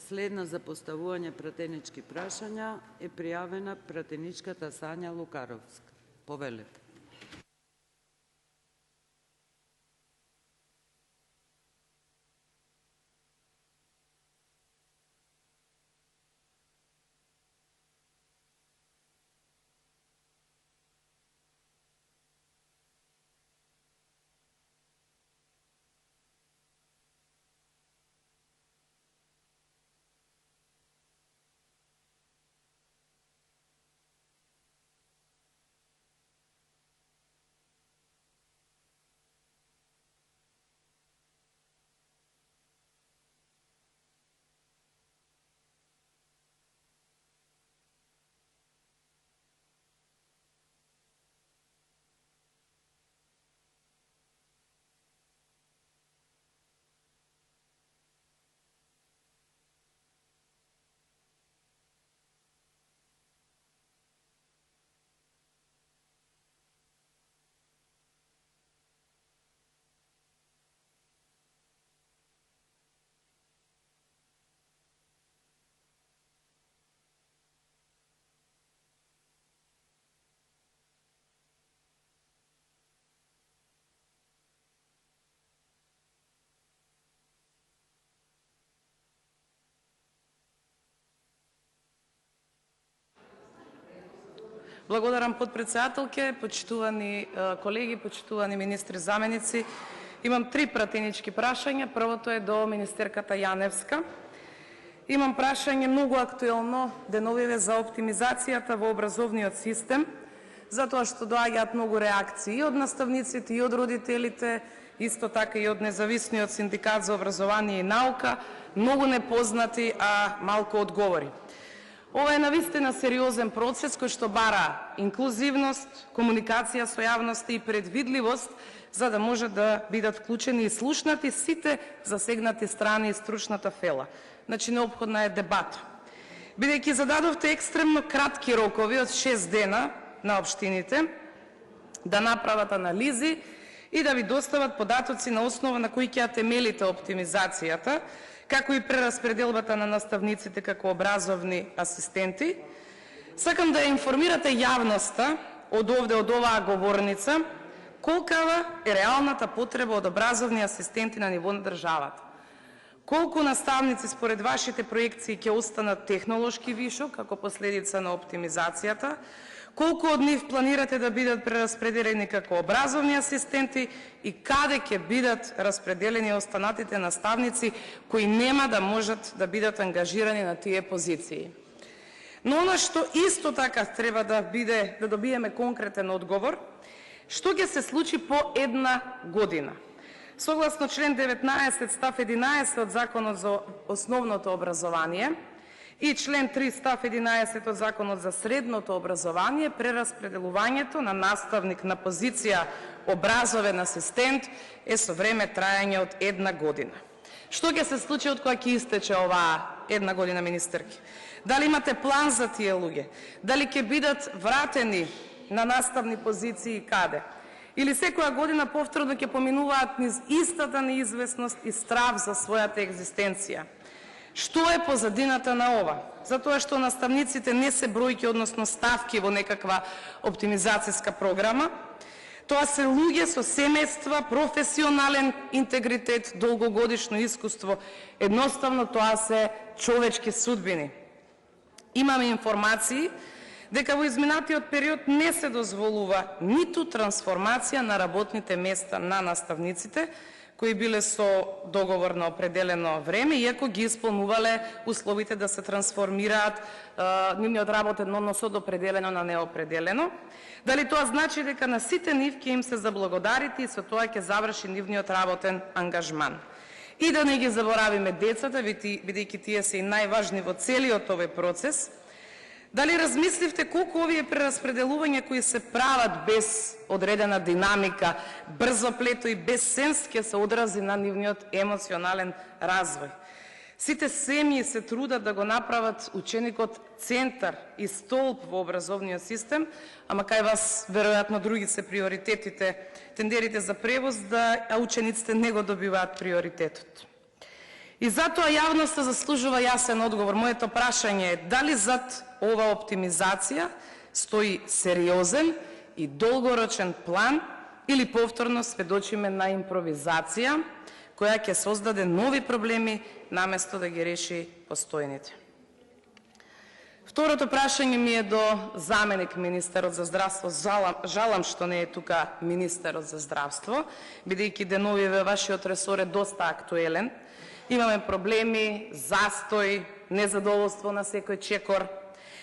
Последна за поставување пратенички прашања е пријавена пратеничката Сања Лукаровска. Повелете. Благодарам, подпредседателке, почитувани колеги, почитувани министри заменици. Имам 3 пратенички прашања. Првото е до министерката Јаневска. Имам прашање многу актуелно деновиве за оптимизацијата во образовниот систем, затоа што доаѓаат многу реакции и од наставниците, и од родителите, исто така и од независниот синдикат за образование и наука, многу непознати, а малку одговори. Ова е навистина сериозен процес кој што бара инклузивност, комуникација со јавноста и предвидливост, за да може да бидат вклучени и слушнати сите засегнати страни и стручната фела. Значи, неопходна е дебата. Бидејќи зададовте екстремно кратки рокови од 6 дена на општините да направат анализи и да ви достават податоци на основа на кои ќе темелите оптимизацијата, како и прераспределбата на наставниците како образовни асистенти, сакам да ја информирате јавноста од овде, од оваа говорница, колкава е реалната потреба од образовни асистенти на ниво на државата. Колку наставници според вашите проекции ќе останат технолошки вишок како последица на оптимизацијата, колку од нив планирате да бидат прераспределени како образовни асистенти и каде ќе бидат распределени останатите наставници кои нема да можат да бидат ангажирани на тие позиции. Но она што исто така треба да биде, да добиеме конкретен одговор, што ќе се случи по една година? Согласно член 19 став 11 од Законот за основното образование и член 3 став 11 од Законот за средното образование, прераспределувањето на наставник на позиција образовен асистент е со време трајање од една година. Што ќе се случи од кога ќе истече оваа една година, министерки? Дали имате план за тие луѓе? Дали ќе бидат вратени на наставни позиции и каде? Или секоја година повторно ќе поминуваат низ истата неизвестност и страв за својата екзистенција? Што е позадината на ова? Затоа што наставниците не се бројки, односно ставки во некаква оптимизацијска програма. Тоа се луѓе со семејства, професионален интегритет, долгогодишно искуство. Едноставно тоа се човечки судбини. Имаме информации дека во изминатиот период не се дозволува ниту трансформација на работните места на наставниците, кои биле со договор на определено време, иако ги исполнувале условите да се трансформираат нивниот работен однос од определено на неопределено. Дали тоа значи дека на сите нив ќе им се заблагодарите и со тоа ќе заврши нивниот работен ангажман? И да не ги заборавиме децата, бидејќи тие се и најважни во целиот овој процес. Дали размисливте колку овие прераспределувања кои се прават без одредена динамика, брзоплето и без сенс ќе се одрази на нивниот емоционален развој? Сите семји се трудат да го направат ученикот центар и столб во образовниот систем, ама кај вас веројатно други се приоритетите, тендерите за превоз, а учениците не го добиваат приоритетот. И затоа јавноста заслужува јасен одговор. Моето прашање е дали зад ова оптимизација стои сериозен и долгорочен план или повторно сведочиме на импровизација која ќе создаде нови проблеми наместо да ги реши постојните. Второто прашање ми е до заменик министерот за здравство. Жалам што не е тука министерот за здравство, бидејќи деновиве вашиот ресор е доста актуелен. Имаме проблеми, застој, незадоволство на секој чекор,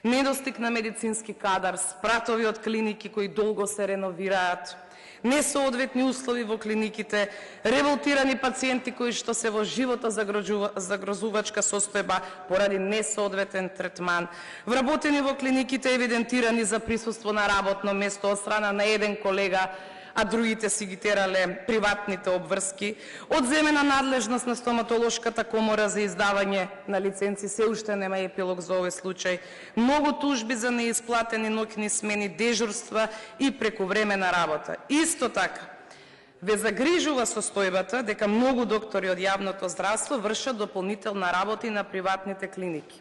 недостиг на медицински кадар, спратови од клиники кои долго се реновираат, несоодветни услови во клиниките, револтирани пациенти кои што се во живота загрозувачка состојба поради несоодветен третман, вработени во клиниките евидентирани за присуство на работно место од страна на еден колега, а другите си ги терале приватните обврски, одземена надлежност на стоматолошката комора за издавање на лиценци, се уште нема епилог за овој случај, многу тужби за неисплатени ноќни смени, дежурства и прекувремена работа. Исто така, ве загрижува состојбата дека многу доктори од јавното здравство вршат дополнителна работа и на приватните клиники.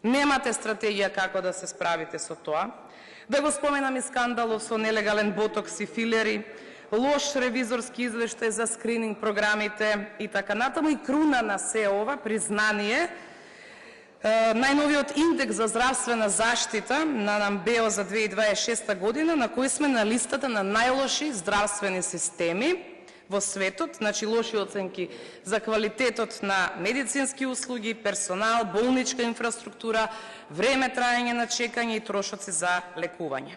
Немате стратегија како да се справите со тоа. Да го споменам и скандалов со нелегален ботокс и филери, лош ревизорски извештај за скрининг програмите и така натаму, и круна на се ова признание, најновиот индекс за здравствена заштита на НАМБЕО за 2026 година, на кој сме на листата на најлоши здравствени системи во светот, значи лоши оценки за квалитетот на медицински услуги, персонал, болничка инфраструктура, време траење на чекање и трошоци за лекување.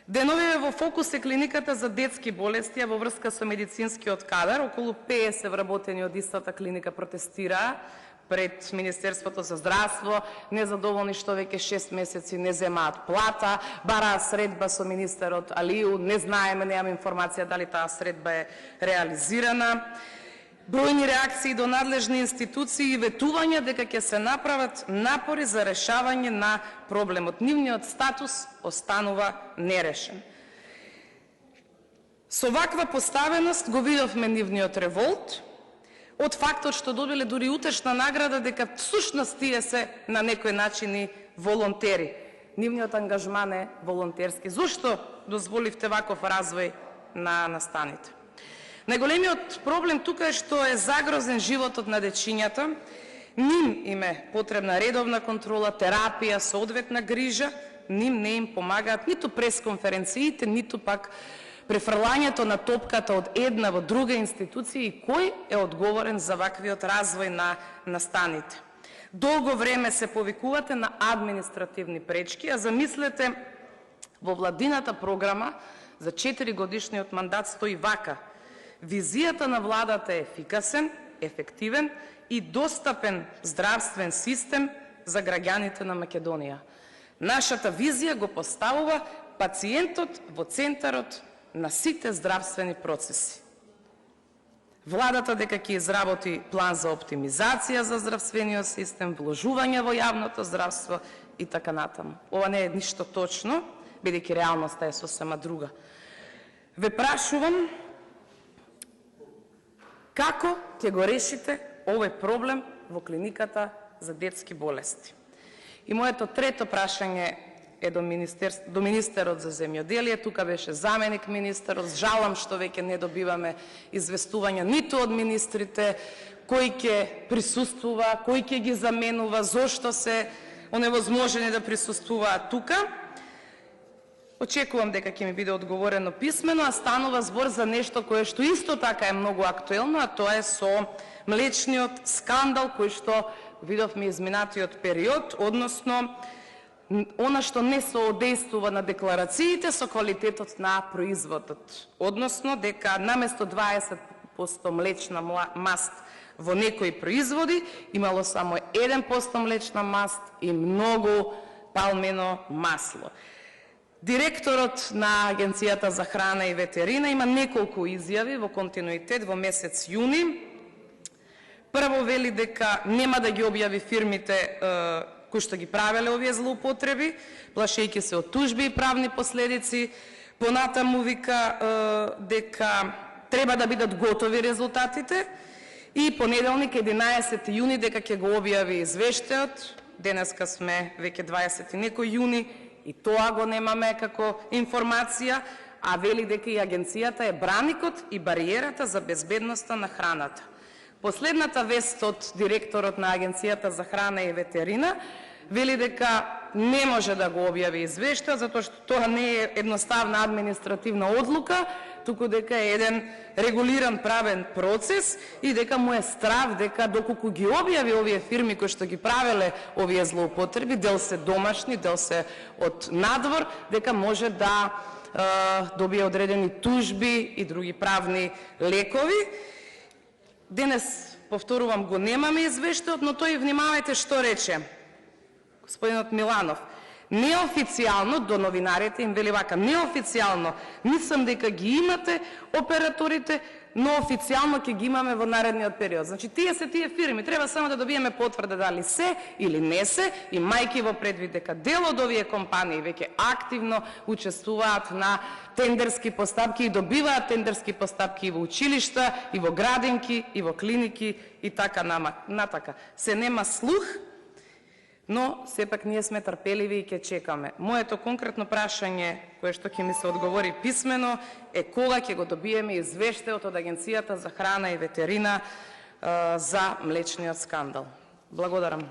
Деновиве во фокус е клиниката за детски болести, а во врска со медицинскиот кадар, околу 50 вработени од истата клиника протестираа пред Министерството за здравство, незадоволни што веќе 6 месеци не земаат плата, бараа средба со министерот Алију, не знаеме, немаме информација дали таа средба е реализирана. Бројни реакции до надлежни институции и ветувања дека ќе се направат напори за решавање на проблемот. Нивниот статус останува нерешен. Со ваква поставеност го видовме нивниот револт, од фактот што добиле дури утешна награда дека всушност тие се на некој начин и волонтери. Нивниот ангажман е волонтерски. Зошто дозволивте ваков развој на настаните? Најголемиот проблем тука е што е загрозен животот на дечињата. Ним им е потребна редовна контрола, терапија, соодветна грижа. Ним не им помагаат ниту пресконференциите, ниту пак префрлањето на топката од една во друга институција и кој е одговорен за ваквиот развој на настаните. Долго време се повикувате на административни пречки, а замислете, во владината програма за 4 годишниот мандат стои вака: визијата на владата е ефикасен, ефективен и достапен здравствен систем за граѓаните на Македонија. Нашата визија го поставува пациентот во центарот на сите здравствени процеси. Владата дека ќе изработи план за оптимизација за здравствениот систем, вложување во јавното здравство и така натаму. Ова не е ништо точно, бидејќи реалноста е сосема друга. Ве прашувам, како ќе го решите овој проблем во клиниката за детски болести? И моето трето прашање е до министерот за земјоделие. Тука беше заменик министерот. Жалам што веќе не добиваме известувања ниту од министрите, кој ќе присуствува, кој ќе ги заменува, зошто се оневозможени да присуствуваат тука. Очекувам дека ќе ми биде одговорено писмено, а станува збор за нешто кое што исто така е многу актуелно, а тоа е со млечниот скандал кој што видовме изминатиот период, односно она што не соодействува на декларациите со квалитетот на производот, односно дека наместо 20% млечна маст во некои производи имало само 1% млечна маст и многу палмено масло. Директорот на Агенцијата за храна и ветерина има неколку изјави во континуитет во месец јуни. Прво вели дека нема да ги објави фирмите кои што ги правеле овие злоупотреби, плашејќи се од тужби и правни последици. Понатаму вика дека треба да бидат готови резултатите И понеделник 11 јуни дека ќе го објави извештајот. Денеска сме веќе 20 и некој јуни и тоа го немаме како информација, а вели дека и агенцијата е браникот и бариерата за безбедноста на храната. Последната вест од директорот на Агенцијата за храна и ветерина вели дека не може да го објави извештај, затоа што тоа не е едноставна административна одлука, туку дека е еден регулиран правен процес и дека му е страв дека доколку ги објави овие фирми кои што ги правеле овие злоупотреби, дел се домашни, дел се од надвор, дека може да добие одредени тужби и други правни лекови. Денес, повторувам, го немаме извештајот, но тој внимавајте што рече господинот Миланов. Неофицијално до новинарите им вели вака: неофицијално мислам дека ги имате операторите, но официјално ќе ги имаме во наредниот период. Значи тие се тие фирми, треба само да добиеме потврда дали се или не се, имајќи во предвид дека дел од овие компании веќе активно учествуваат на тендерски постапки и добиваат тендерски постапки и во училишта, и во градинки, и во клиники и така натака. Се нема слух, но сепак ние сме трпеливи и ќе чекаме. Моето конкретно прашање, кое што ќе ми се одговори писмено, е кога ќе го добиеме извештајот од Агенцијата за храна и ветерина за млечниот скандал. Благодарам.